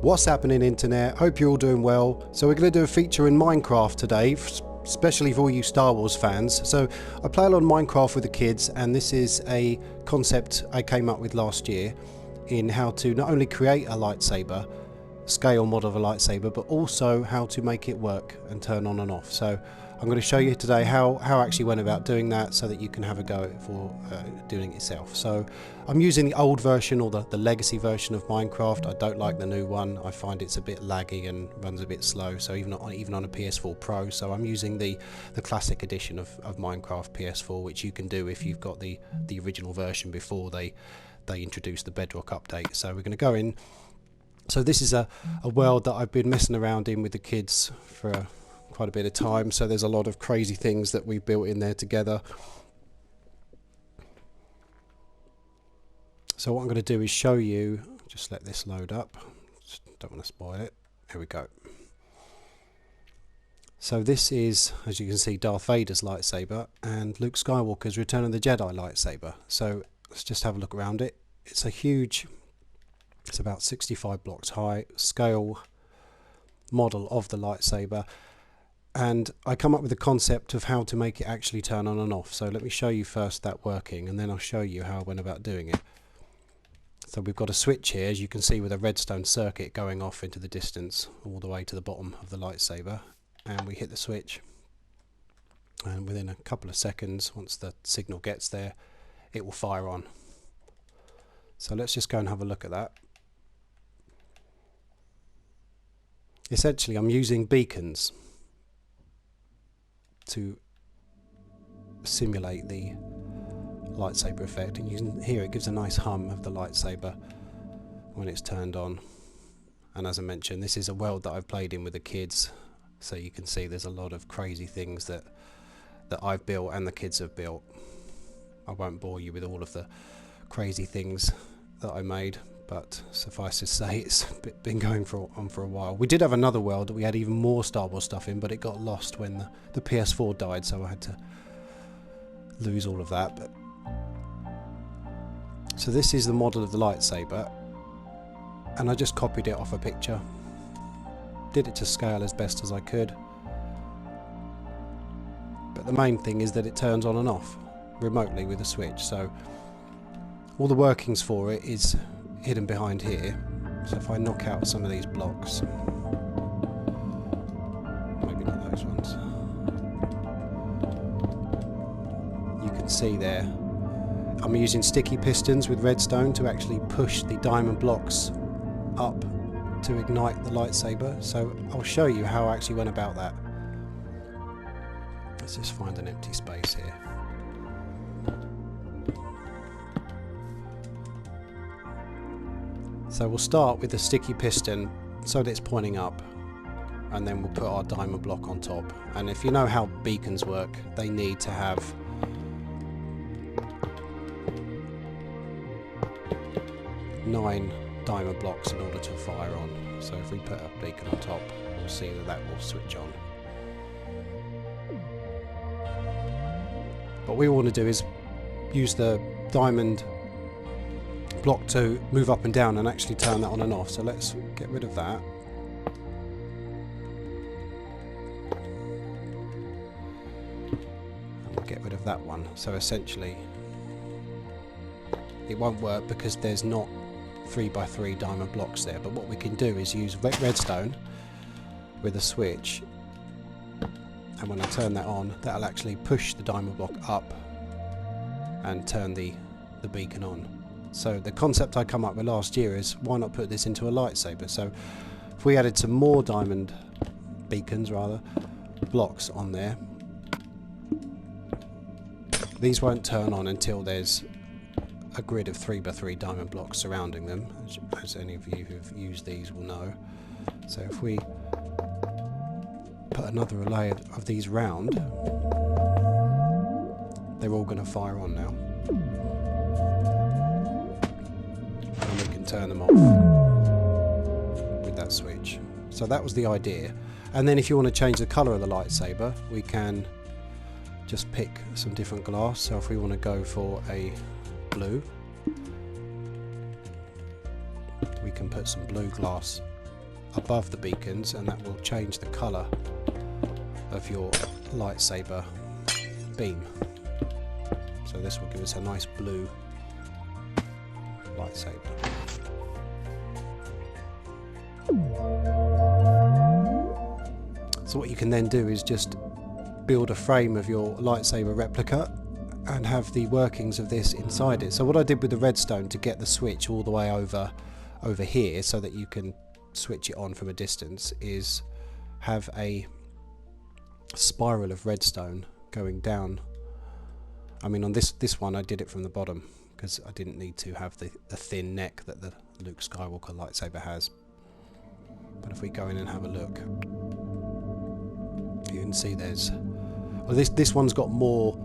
What's happening, internet? Hope you're all doing well. So we're going to do a feature in Minecraft today, especially for all you Star Wars fans. So I play a lot of Minecraft with the kids, and this is a concept I came up with last year in how to not only create a lightsaber, scale model of a lightsaber, but also how to make it work and turn on and off. So I'm going to show you today how I actually went about doing that so that you can have a go for doing it yourself. So I'm using the old version, or the legacy version of Minecraft. I don't like the new one. I find it's a bit laggy and runs a bit slow, so even on a PS4 Pro. So I'm using the classic edition of Minecraft PS4, which you can do if you've got the original version before they introduced the Bedrock update. So we're going to go in. So this is a world that I've been messing around in with the kids for quite a bit of time, so there's a lot of crazy things that we built in there together. So what I'm going to do is show you, just let this load up, just don't want to spoil it. Here we go. So this is, as you can see, Darth Vader's lightsaber and Luke Skywalker's Return of the Jedi lightsaber. So let's just have a look around it. It's a huge, it's about 65 blocks high, scale model of the lightsaber. And I come up with a concept of how to make it actually turn on and off. So let me show you first that working, and then I'll show you how I went about doing it. So we've got a switch here, as you can see, with a redstone circuit going off into the distance all the way to the bottom of the lightsaber, and we hit the switch, and within a couple of seconds, once the signal gets there, it will fire on. So let's just go and have a look at that. Essentially, I'm using beacons to simulate the lightsaber effect, and you can hear it gives a nice hum of the lightsaber when it's turned on. And as I mentioned, this is a world that I've played in with the kids, so you can see there's a lot of crazy things that I've built and the kids have built. I won't bore you with all of the crazy things that I made, but suffice to say, it's been going on for a while. We did have another world that we had even more Star Wars stuff in, but it got lost when the PS4 died, so I had to lose all of that. But so this is the model of the lightsaber, and I just copied it off a picture. Did it to scale as best as I could. But the main thing is that it turns on and off remotely with a switch. So all the workings for it is hidden behind here. So if I knock out some of these blocks, maybe not those ones, you can see there I'm using sticky pistons with redstone to actually push the diamond blocks up to ignite the lightsaber. So I'll show you how I actually went about that. Let's just find an empty space here. So we'll start with the sticky piston so that it's pointing up, and then we'll put our diamond block on top. And if you know how beacons work, they need to have nine diamond blocks in order to fire on. So if we put a beacon on top, we'll see that will switch on. What we want to do is use the diamond block to move up and down and actually turn that on and off. So let's get rid of that. And we'll get rid of that one. So essentially it won't work because there's not 3x3 diamond blocks there. But what we can do is use redstone with a switch, and when I turn that on, that'll actually push the diamond block up and turn the beacon on. So the concept I come up with last year is, why not put this into a lightsaber? So if we added some more diamond beacons, rather, blocks on there, these won't turn on until there's a grid of 3x3 diamond blocks surrounding them, as any of you who've used these will know. So if we put another array of these round, they're all going to fire on now. And we can turn them off with that switch. So that was the idea. And then if you want to change the colour of the lightsaber, we can just pick some different glass. So if we want to go for a blue, we can put some blue glass above the beacons, and that will change the colour of your lightsaber beam. So this will give us a nice blue lightsaber. So what you can then do is just build a frame of your lightsaber replica and have the workings of this inside it. So what I did with the redstone to get the switch all the way over here so that you can switch it on from a distance is have a spiral of redstone going down. I mean, on this one I did it from the bottom because I didn't need to have the thin neck that the Luke Skywalker lightsaber has. But if we go in and have a look, you can see there's, well, this one's got more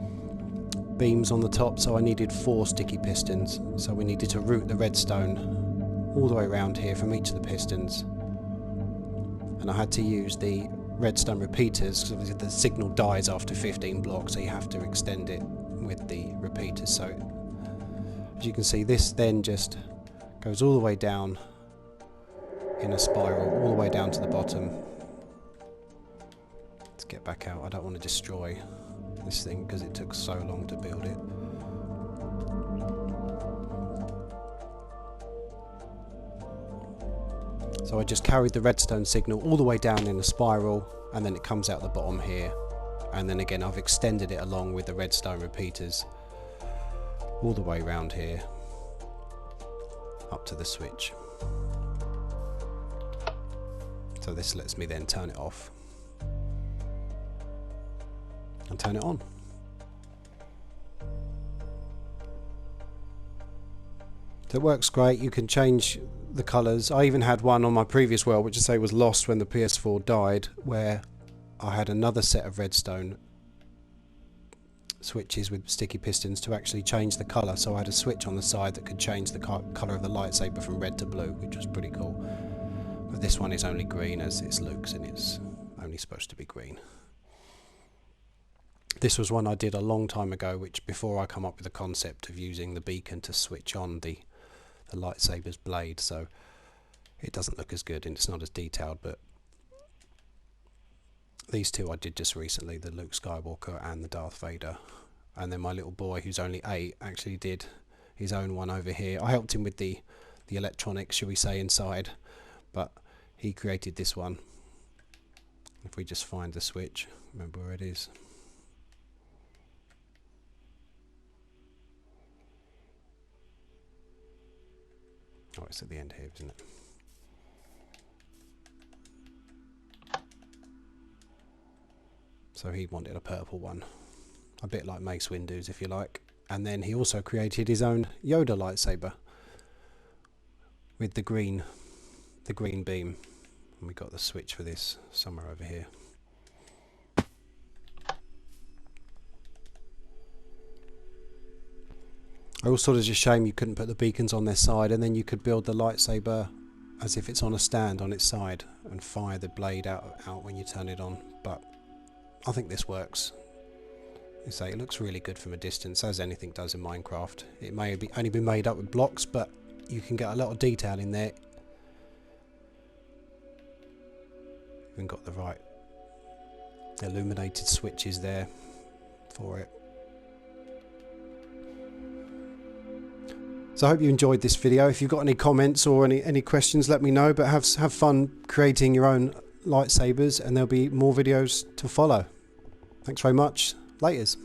beams on the top, so I needed 4 sticky pistons, so we needed to route the redstone all the way around here from each of the pistons, and I had to use the redstone repeaters because obviously the signal dies after 15 blocks, so you have to extend it with the repeaters. So as you can see, this then just goes all the way down in a spiral all the way down to the bottom. Let's get back out. I don't want to destroy this thing because it took so long to build it. So I just carried the redstone signal all the way down in a spiral, and then it comes out the bottom here, and then again I've extended it along with the redstone repeaters all the way around here up to the switch. So this lets me then turn it off and turn it on. So it works great. You can change the colours. I even had one on my previous world, which I say was lost when the PS4 died, where I had another set of redstone switches with sticky pistons to actually change the colour. So I had a switch on the side that could change the colour of the lightsaber from red to blue, which was pretty cool. But this one is only green as it's Luke's, and it's only supposed to be green. This was one I did a long time ago, which before I come up with the concept of using the beacon to switch on the lightsaber's blade, so it doesn't look as good and it's not as detailed, but these two I did just recently, the Luke Skywalker and the Darth Vader. And then my little boy, who's only 8, actually did his own one over here. I helped him with the electronics, shall we say, inside, but he created this one. If we just find the switch, remember where it is. Oh, it's at the end here, isn't it? So he wanted a purple one, a bit like Mace Windu's, if you like. And then he also created his own Yoda lightsaber with the green beam. And we got the switch for this somewhere over here. I also thought it was a shame you couldn't put the beacons on their side, and then you could build the lightsaber as if it's on a stand on its side and fire the blade out when you turn it on. But I think this works. You say it looks really good from a distance, as anything does in Minecraft. It may only be made up with blocks, but you can get a lot of detail in there. Even got the right illuminated switches there for it. So I hope you enjoyed this video. If you've got any comments or any questions, let me know. But have fun creating your own lightsabers, and there'll be more videos to follow. Thanks very much. Laters.